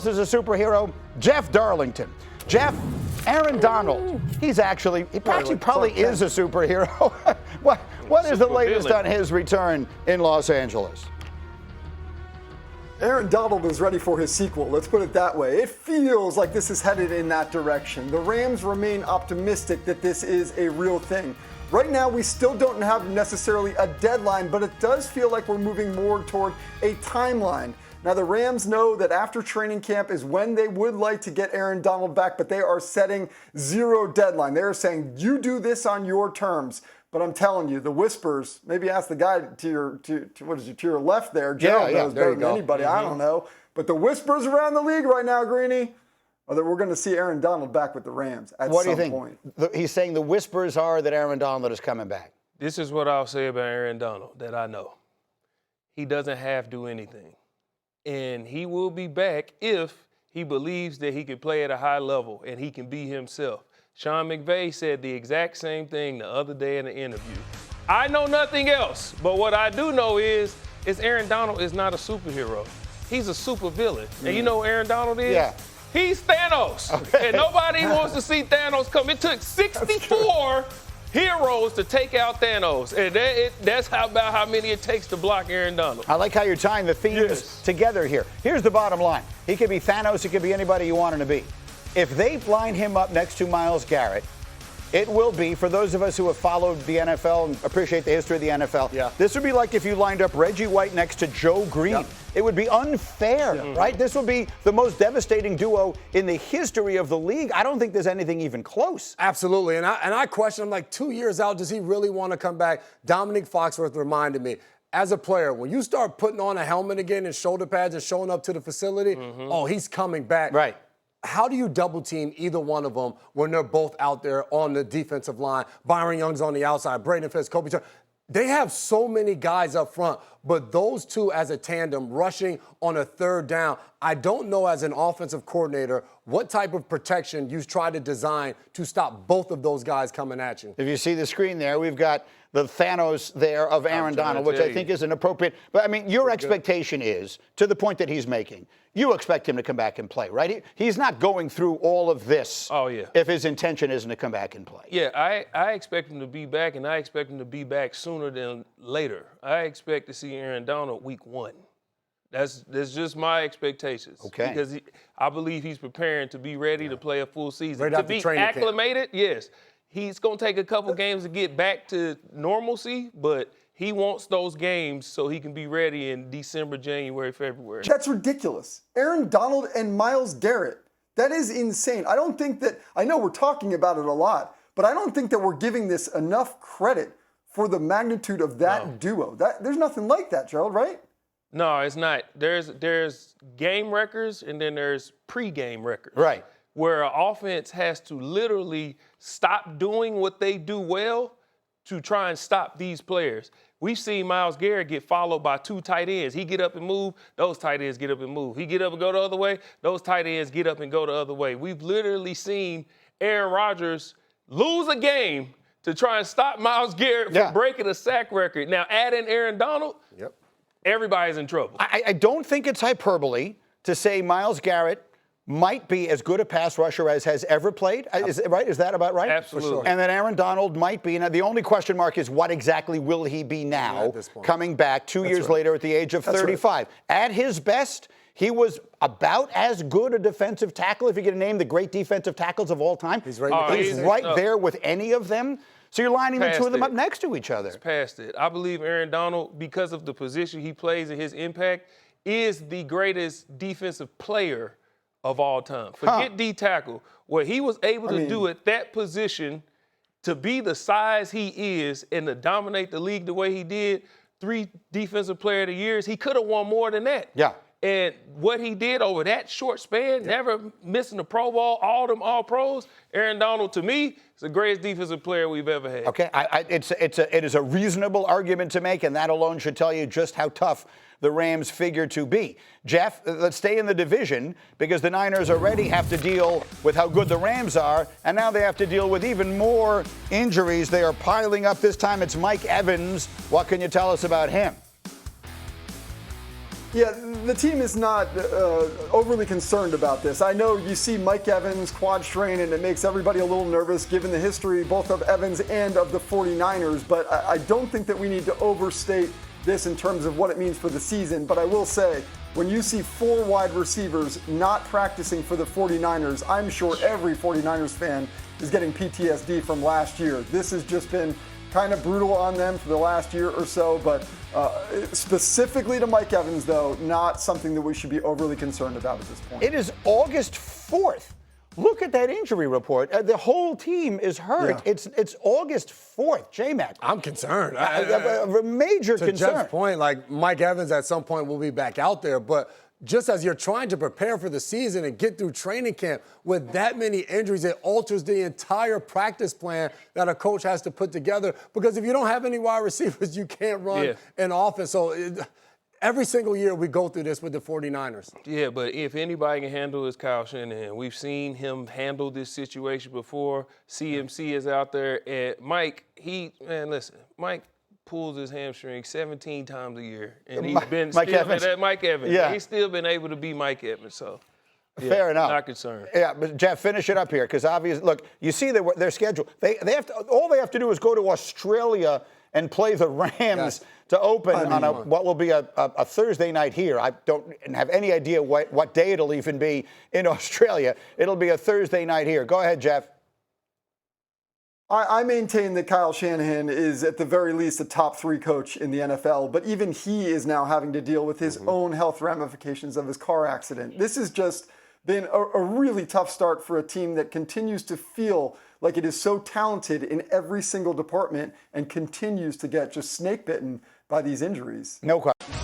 is a superhero? Jeff Darlington. Jeff, Aaron Donald, he probably is a superhero. What is the latest on his return in Los Angeles? Aaron Donald is ready for his sequel, let's put it that way. It feels like this is headed in that direction. The Rams remain optimistic that this is a real thing. Right now, we still don't have necessarily a deadline, but it does feel like we're moving more toward a timeline. Now, the Rams know that after training camp is when they would like to get Aaron Donald back, but they are setting zero deadline. They are saying, you do this on your terms. But I'm telling you, the whispers, maybe ask the guy to your left there. Gerald knows better than anybody. I don't know. But the whispers around the league right now, Greeny, are that we're going to see Aaron Donald back with the Rams at some point. What do you think? He's saying the whispers are that Aaron Donald is coming back. This is what I'll say about Aaron Donald that I know. He doesn't have to do anything. And he will be back if he believes that he can play at a high level and he can be himself. Sean McVay said the exact same thing the other day in the interview. I know nothing else, but what I do know is Aaron Donald is not a superhero. He's a supervillain. And you know who Aaron Donald is? Yeah. He's Thanos. Okay. And nobody wants to see Thanos come. It took 64 heroes to take out Thanos. And that's about how many it takes to block Aaron Donald. I like how you're tying the themes together here. Here's the bottom line. He could be Thanos. He could be anybody you want him to be. If they line him up next to Myles Garrett, it will be, for those of us who have followed the NFL and appreciate the history of the NFL, this would be like if you lined up Reggie White next to Joe Green. Yeah. It would be unfair, right? This would be the most devastating duo in the history of the league. I don't think there's anything even close. Absolutely. And I question him, like, 2 years out, does he really want to come back? Dominique Foxworth reminded me, as a player, when you start putting on a helmet again and shoulder pads and showing up to the facility, he's coming back. Right. How do you double team either one of them when they're both out there on the defensive line? Byron Young's on the outside, Braden Fitz, Kobe Turner. They have so many guys up front, but those two as a tandem rushing on a third down, I don't know as an offensive coordinator what type of protection you try to design to stop both of those guys coming at you. If you see the screen there, we've got the Thanos there of Aaron Donald, which I think is an appropriate. But, I mean, your expectation is, to the point that he's making, you expect him to come back and play, right? He's not going through all of this if his intention isn't to come back and play. Yeah, I expect him to be back, and I expect him to be back sooner than later. I expect to see Aaron Donald week 1. That's just my expectations. Okay. Because I believe he's preparing to be ready to play a full season. Right to after be training camp. acclimated, yes. He's going to take a couple games to get back to normalcy, but he wants those games so he can be ready in December, January, February. That's ridiculous. Aaron Donald and Myles Garrett. That is insane. I don't think that, I know we're talking about it a lot, but I don't think that we're giving this enough credit for the magnitude of that duo. There's nothing like that, Gerald, right? No, it's not. There's game records and then there's pre-game records. Right. Where an offense has to literally stop doing what they do well to try and stop these players. We've seen Myles Garrett get followed by 2 tight ends. He get up and move, those tight ends get up and move. He get up and go the other way, those tight ends get up and go the other way. We've literally seen Aaron Rodgers lose a game to try and stop Myles Garrett from breaking a sack record. Now, add in Aaron Donald, everybody's in trouble. I don't think it's hyperbole to say Myles Garrett might be as good a pass rusher as has ever played. Is that about right? Absolutely. Sure. And that Aaron Donald might be. Now, the only question mark is what exactly will he be now, coming back 2 years later at the age of 35. At his best, he was about as good a defensive tackle, if you're going to name the great defensive tackles of all time. He's right there with any of them. So you're lining the two of them up next to each other. It's past it. I believe Aaron Donald, because of the position he plays and his impact, is the greatest defensive player of all time. Forget D tackle. What he was able to do at that position, to be the size he is and to dominate the league the way he did, 3 defensive player of the years, he could have won more than that. Yeah. And what he did over that short span, never missing the Pro Bowl, all pros, Aaron Donald, to me, is the greatest defensive player we've ever had. Okay, it is a reasonable argument to make, and that alone should tell you just how tough the Rams figure to be. Jeff, let's stay in the division because the Niners already have to deal with how good the Rams are, and now they have to deal with even more injuries. They are piling up. This time it's Mike Evans. What can you tell us about him? Yeah, the team is not overly concerned about this. I know you see Mike Evans quad strain, and it makes everybody a little nervous given the history both of Evans and of the 49ers, but I don't think that we need to overstate this in terms of what it means for the season. But I will say, when you see 4 wide receivers not practicing for the 49ers, I'm sure every 49ers fan is getting PTSD from last year. This has just been kind of brutal on them for the last year or so, but specifically to Mike Evans, though, not something that we should be overly concerned about at this point. It is August 4th. Look at that injury report. The whole team is hurt. Yeah. It's August 4th. J-Mac. I'm concerned. A major to concern. Jeff's point, like Mike Evans at some point will be back out there, but just as you're trying to prepare for the season and get through training camp with that many injuries, it alters the entire practice plan that a coach has to put together, because if you don't have any wide receivers, you can't run an offense. So every single year we go through this with the 49ers. Yeah, but if anybody can handle it, it's Kyle Shanahan. We've seen him handle this situation before. CMC is out there. And Mike, Mike pulls his hamstring 17 times a year. And he's been Mike Evans. Yeah. He's still been able to be Mike Evans. So, yeah, fair enough. Not concerned. Yeah, but Jeff, finish it up here, because obviously, look, you see their schedule. They have to. All they have to do is go to Australia and play the Rams to open on what will be a Thursday night here. I don't have any idea what day it'll even be in Australia. It'll be a Thursday night here. Go ahead, Jeff. I maintain that Kyle Shanahan is at the very least a top 3 coach in the NFL, but even he is now having to deal with his own health ramifications of his car accident. This has just been a really tough start for a team that continues to feel like it is so talented in every single department and continues to get just snake bitten by these injuries. No question.